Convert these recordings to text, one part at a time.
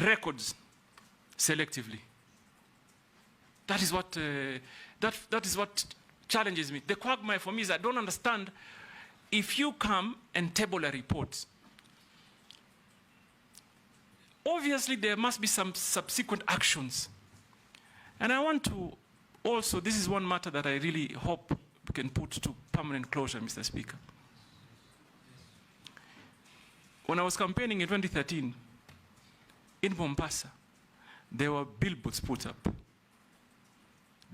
records selectively. That is what that is what challenges me. The quagmire for me is I don't understand if you come and table a report. Obviously, there must be some subsequent actions. And I want to also, this is one matter that I really hope we can put to permanent closure, Mr. Speaker. When I was campaigning in 2013, in Mombasa, there were billboards put up.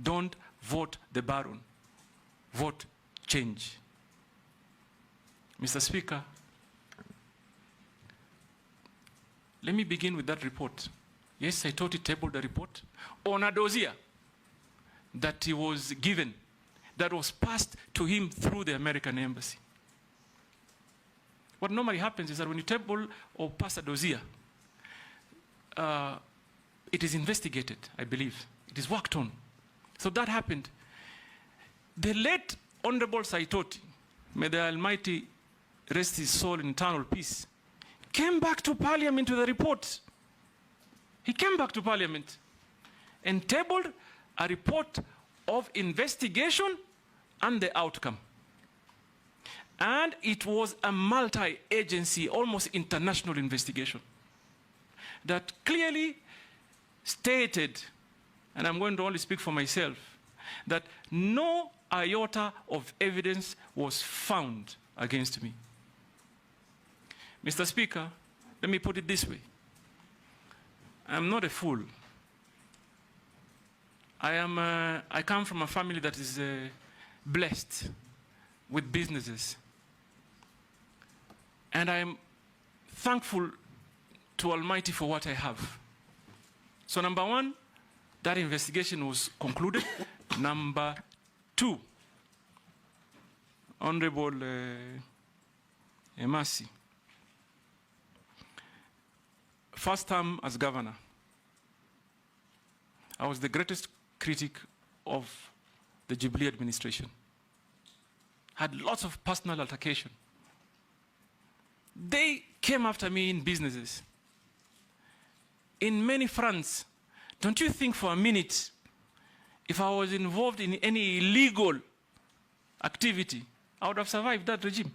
Don't vote the Baron, vote change. Mr. Speaker, let me begin with that report. Yes, I thought he tabled the report on a dossier that he was given, that was passed to him through the American embassy. What normally happens is that when you table or pass a dossier, it is investigated, I believe. It is worked on. So that happened. The late Honorable Saitoti, may the Almighty rest his soul in eternal peace, came back to Parliament with a report. He came back to Parliament and tabled a report of investigation and the outcome. And it was a multi-agency, almost international investigation that clearly stated, and I'm going to only speak for myself, that no iota of evidence was found against me. Mr. Speaker, let me put it this way. I'm not a fool. I come from a family that is blessed with businesses. And I'm thankful to Almighty for what I have. So number one, that investigation was concluded. Number two, Honorable Emasi, first term as governor, I was the greatest critic of the Jubilee administration. Had lots of personal altercation. They came after me in businesses, in many fronts. Don't you think for a minute, if I was involved in any illegal activity, I would have survived that regime?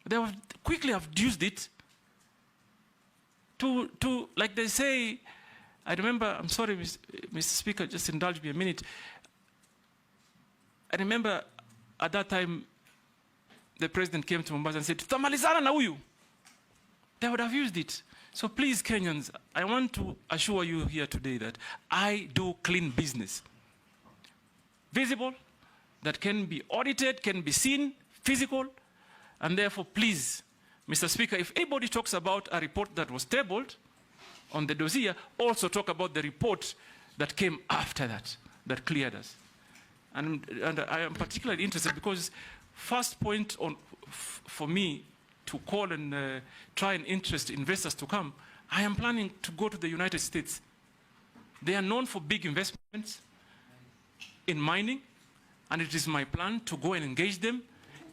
They would quickly have used it to, like they say, I remember, I'm sorry, Mr. Speaker, just indulge me a minute. I remember at that time, the president came to Mombasa and said, "Tutamalizana na huyu." They would have used it. So please, Kenyans, I want to assure you here today that I do clean business. Visible, that can be audited, can be seen, physical, and therefore, please, Mr. Speaker, if anybody talks about a report that was tabled on the dossier, also talk about the report that came after that, that cleared us. And I am particularly interested because first point on for me to call and try and interest investors to come, I am planning to go to the United States. They are known for big investments in mining, and it is my plan to go and engage them,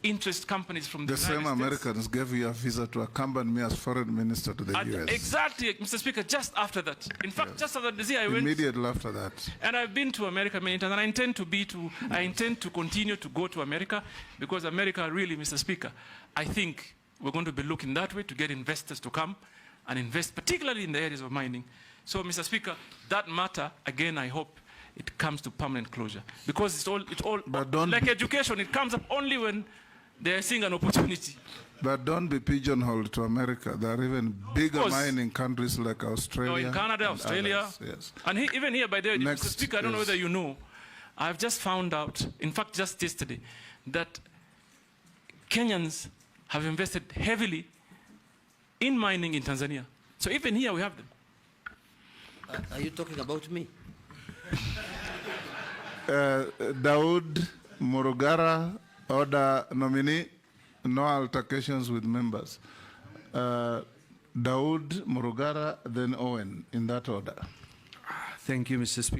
interest companies from the United States. The same Americans gave you a visa to accompany me as foreign minister to the US. Exactly, Mr. Speaker, just after that. In fact, just after the I went. Immediately after that. And I've been to America many times, and I intend to continue to go to America, because America really, Mr. Speaker, I think we're going to be looking that way to get investors to come and invest, particularly in the areas of mining. So, Mr. Speaker, that matter, again, I hope it comes to permanent closure. Because it's all like education, it comes up only when they are seeing an opportunity. But don't be pigeonholed to America. There are even bigger mining countries like Australia. No, in Canada, Australia. Yes. And even here, by the way, Mr. Speaker, I don't know whether you know, I've just found out, in fact, just yesterday, that Kenyans have invested heavily in mining in Tanzania. So even here, we have them. Are you talking about me? Daud Murugara, order nominee, no altercations with members. Daud Murugara, then Owen, in that order. Thank you, Mr. Speaker.